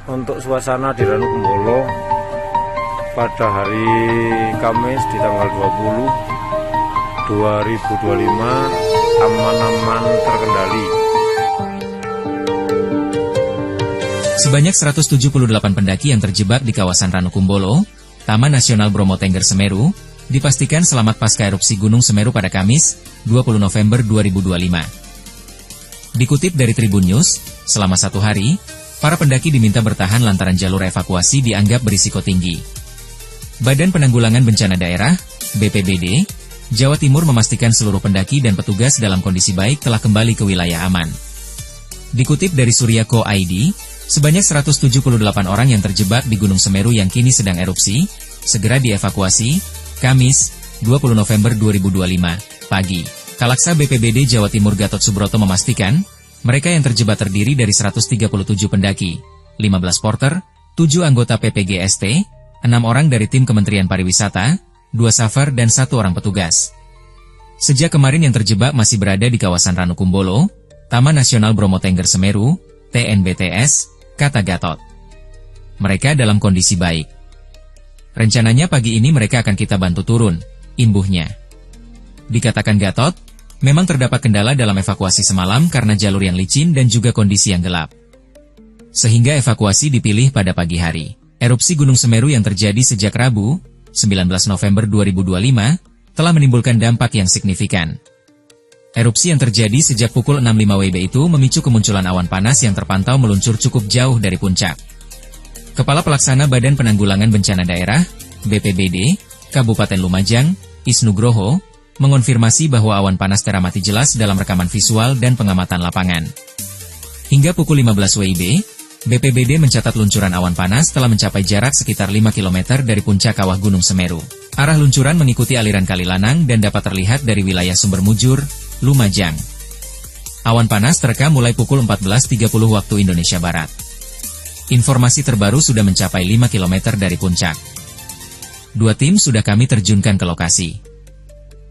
Untuk suasana di Ranukumbolo pada hari Kamis di tanggal 20/2025 aman-aman terkendali. Sebanyak 178 pendaki yang terjebak di kawasan Ranukumbolo, Taman Nasional Bromo Tengger Semeru, dipastikan selamat pasca erupsi Gunung Semeru pada Kamis, 20 November 2025. Dikutip dari Tribun News, selama 1 hari, para pendaki diminta bertahan lantaran jalur evakuasi dianggap berisiko tinggi. Badan Penanggulangan Bencana Daerah, BPBD, Jawa Timur memastikan seluruh pendaki dan petugas dalam kondisi baik telah kembali ke wilayah aman. Dikutip dari Suryako ID, sebanyak 178 orang yang terjebak di Gunung Semeru yang kini sedang erupsi, segera dievakuasi, Kamis, 20 November 2025, pagi. Kalaksa BPBD Jawa Timur Gatot Subroto memastikan, mereka yang terjebak terdiri dari 137 pendaki, 15 porter, 7 anggota PPGST, 6 orang dari tim Kementerian Pariwisata, 2 safar dan 1 orang petugas. Sejak kemarin yang terjebak masih berada di kawasan Ranukumbolo, Taman Nasional Bromo Tengger Semeru, TNBTS, kata Gatot. Mereka dalam kondisi baik. Rencananya pagi ini mereka akan kita bantu turun, imbuhnya. Dikatakan Gatot, memang terdapat kendala dalam evakuasi semalam karena jalur yang licin dan juga kondisi yang gelap. Sehingga evakuasi dipilih pada pagi hari. Erupsi Gunung Semeru yang terjadi sejak Rabu, 19 November 2025, telah menimbulkan dampak yang signifikan. Erupsi yang terjadi sejak pukul 6.05 WIB itu memicu kemunculan awan panas yang terpantau meluncur cukup jauh dari puncak. Kepala Pelaksana Badan Penanggulangan Bencana Daerah, BPBD, Kabupaten Lumajang, Isnugroho, mengonfirmasi bahwa awan panas teramati jelas dalam rekaman visual dan pengamatan lapangan. Hingga pukul 15 WIB, BPBD mencatat luncuran awan panas telah mencapai jarak sekitar 5 km dari puncak kawah Gunung Semeru. Arah luncuran mengikuti aliran Kali Lanang dan dapat terlihat dari wilayah Sumber Mujur, Lumajang. Awan panas terekam mulai pukul 14.30 waktu Indonesia Barat. Informasi terbaru sudah mencapai 5 km dari puncak. 2 tim sudah kami terjunkan ke lokasi.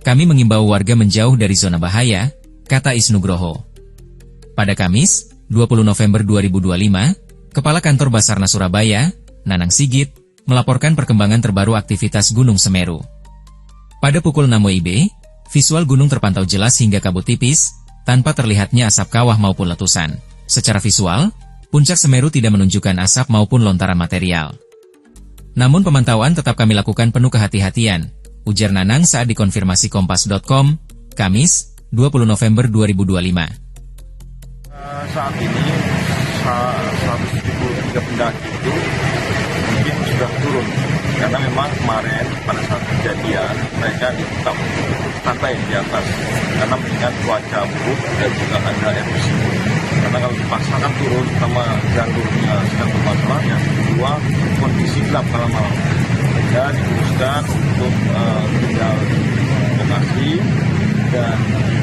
Kami mengimbau warga menjauh dari zona bahaya, kata Isnugroho. Pada Kamis, 20 November 2025, Kepala Kantor Basarnas Surabaya, Nanang Sigit, melaporkan perkembangan terbaru aktivitas Gunung Semeru. Pada pukul 6 WIB, visual gunung terpantau jelas hingga kabut tipis, tanpa terlihatnya asap kawah maupun letusan. Secara visual, puncak Semeru tidak menunjukkan asap maupun lontaran material. Namun pemantauan tetap kami lakukan penuh kehati-hatian, ujar Nanang saat dikonfirmasi Kompas.com, Kamis, 20 November 2025. Saat ini 173 pendaki itu mungkin sudah turun, karena memang kemarin pada saat kejadian mereka tetap santai di atas, karena mengingat cuaca buruk dan juga ada erupsi. Karena kalau dipaksakan turun, sama jalurnya sedang bermasalah, yang kedua kondisi gelap malam-malam. Sehingga diputuskan untuk tinggal di lokasi, dan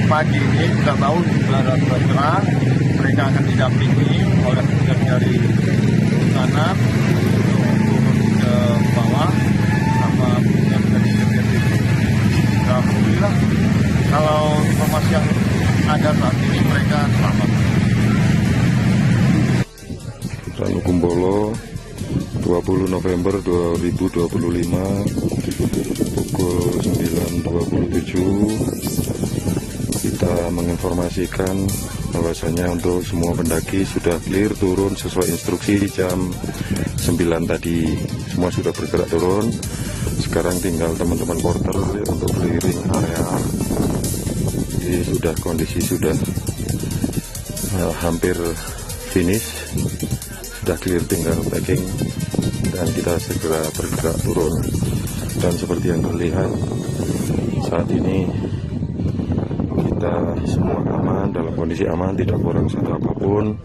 pagi ini kita tahu ada cerah, mereka akan didampingi oleh petugas dari kanan turun ke bawah sama petugas dari BPBD. Alhamdulillah, kalau informasi yang ada saat ini mereka selamat. Ranukumbolo 20 November 2025 pukul 9.27 kita menginformasikan bahwasanya untuk semua pendaki sudah clear turun sesuai instruksi jam 9 tadi, semua sudah bergerak turun. Sekarang tinggal teman-teman porter untuk keliling area. Jadi kondisi sudah hampir finish, sudah clear, tinggal packing dan kita segera bergerak turun. Dan seperti yang terlihat saat ini kita semua aman, dalam kondisi aman, tidak kurang satu apapun.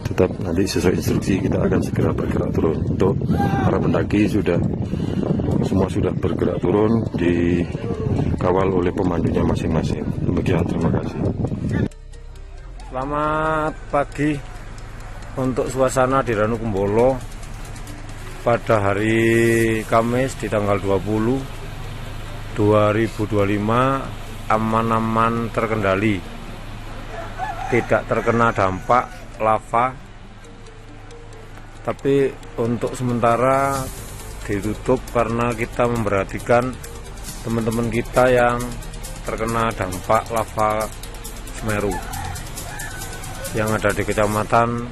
Tetap nanti sesuai instruksi kita akan segera bergerak turun. Untuk para pendaki semua sudah bergerak turun, dikawal oleh pemandunya masing-masing. Demikian, terima kasih. Selamat pagi. Untuk suasana di Ranukumbolo pada hari Kamis di tanggal 20/2025 aman-aman terkendali, tidak terkena dampak lava tapi untuk sementara ditutup karena kita memperhatikan teman-teman kita yang terkena dampak lava Semeru yang ada di Kecamatan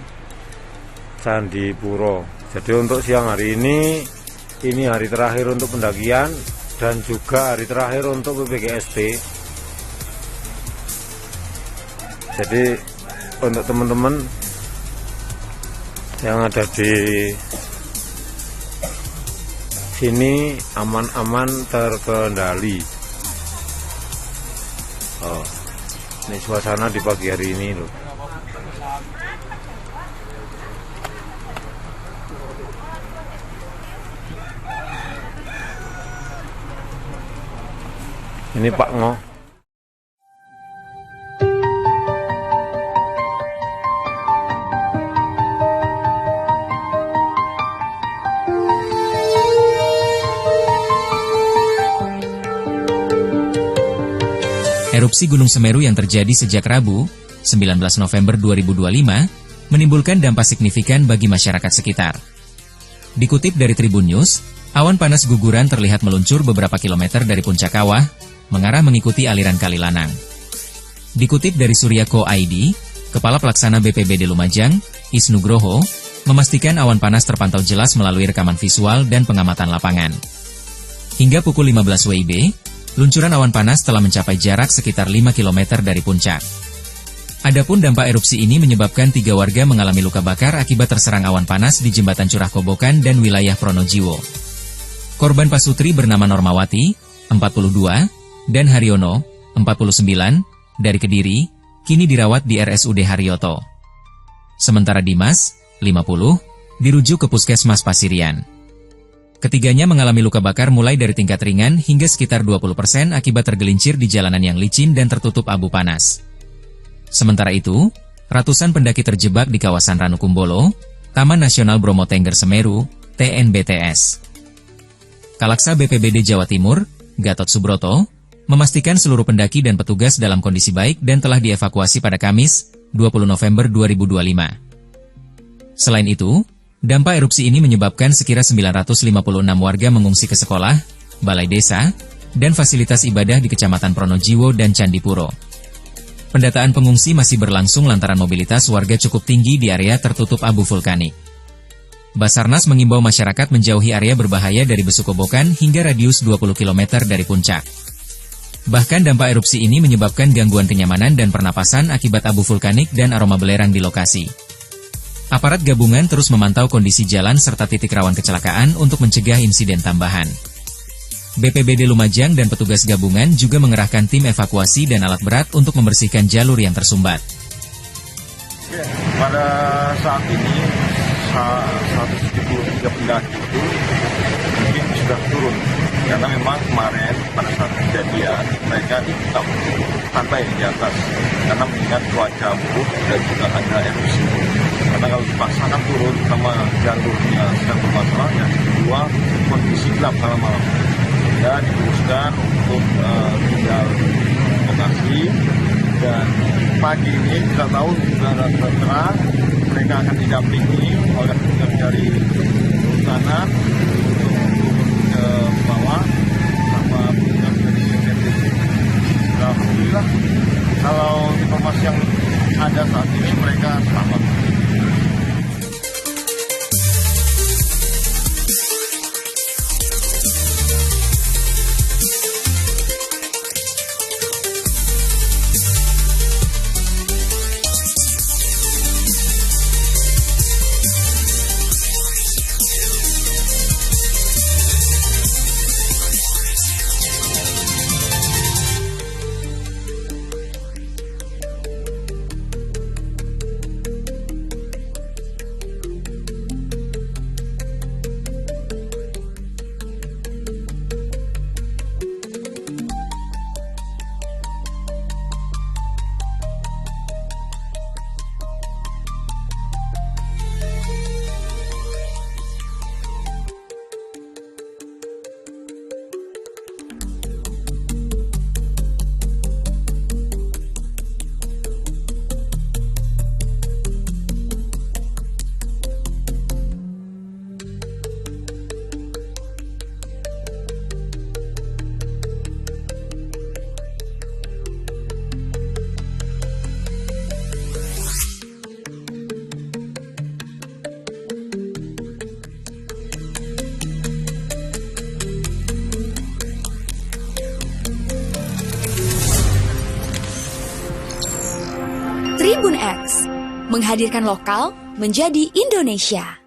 Candipuro. Jadi untuk siang hari ini hari terakhir untuk pendakian dan juga hari terakhir untuk PPGST. Jadi untuk teman-teman yang ada di sini aman-aman terkendali. Ini suasana di pagi hari ini loh. Ini Pak Ngo. Erupsi Gunung Semeru yang terjadi sejak Rabu, 19 November 2025, menimbulkan dampak signifikan bagi masyarakat sekitar. Dikutip dari Tribun News, awan panas guguran terlihat meluncur beberapa kilometer dari puncak kawah, mengarah mengikuti aliran Kali Lanang. Dikutip dari Suryako ID, Kepala Pelaksana BPBD Lumajang, Isnugroho, memastikan awan panas terpantau jelas melalui rekaman visual dan pengamatan lapangan. Hingga pukul 15 WIB, luncuran awan panas telah mencapai jarak sekitar 5 km dari puncak. Adapun dampak erupsi ini menyebabkan 3 warga mengalami luka bakar akibat terserang awan panas di Jembatan Curah Kobokan dan wilayah Pronojiwo. Korban pasutri bernama Normawati, 42, dan Haryono, 49, dari Kediri, kini dirawat di RSUD Haryoto. Sementara Dimas, 50, dirujuk ke Puskesmas Pasirian. Ketiganya mengalami luka bakar mulai dari tingkat ringan hingga sekitar 20% akibat tergelincir di jalanan yang licin dan tertutup abu panas. Sementara itu, ratusan pendaki terjebak di kawasan Ranukumbolo, Taman Nasional Bromo Tengger Semeru, TNBTS. Kalaksa BPBD Jawa Timur, Gatot Subroto, memastikan seluruh pendaki dan petugas dalam kondisi baik dan telah dievakuasi pada Kamis, 20 November 2025. Selain itu, dampak erupsi ini menyebabkan sekira 956 warga mengungsi ke sekolah, balai desa, dan fasilitas ibadah di Kecamatan Pronojiwo dan Candipuro. Pendataan pengungsi masih berlangsung lantaran mobilitas warga cukup tinggi di area tertutup abu vulkanik. Basarnas mengimbau masyarakat menjauhi area berbahaya dari Besukobokan hingga radius 20 km dari puncak. Bahkan dampak erupsi ini menyebabkan gangguan kenyamanan dan pernapasan akibat abu vulkanik dan aroma belerang di lokasi. Aparat gabungan terus memantau kondisi jalan serta titik rawan kecelakaan untuk mencegah insiden tambahan. BPBD Lumajang dan petugas gabungan juga mengerahkan tim evakuasi dan alat berat untuk membersihkan jalur yang tersumbat. Pada saat ini, 173 pendaki itu mungkin sudah turun. Karena memang kemarin pada saat kejadian, mereka ditetap santai di atas. Karena mengingat cuaca buruk dan juga ada erupsi. Karena kalau dipaksakan turun sama jalurnya sedang bermasalah, yang kedua kondisi gelap malam malam. Ya diputuskan untuk tinggal lokasi dan pagi ini kita tahu sudah terang, mereka akan didampingi oleh petugas dari sana untuk ke bawah sama petugas dari BPBD. Alhamdulillah kalau informasi yang ada saat ini mereka selamat. Tribun X, menghadirkan lokal menjadi Indonesia.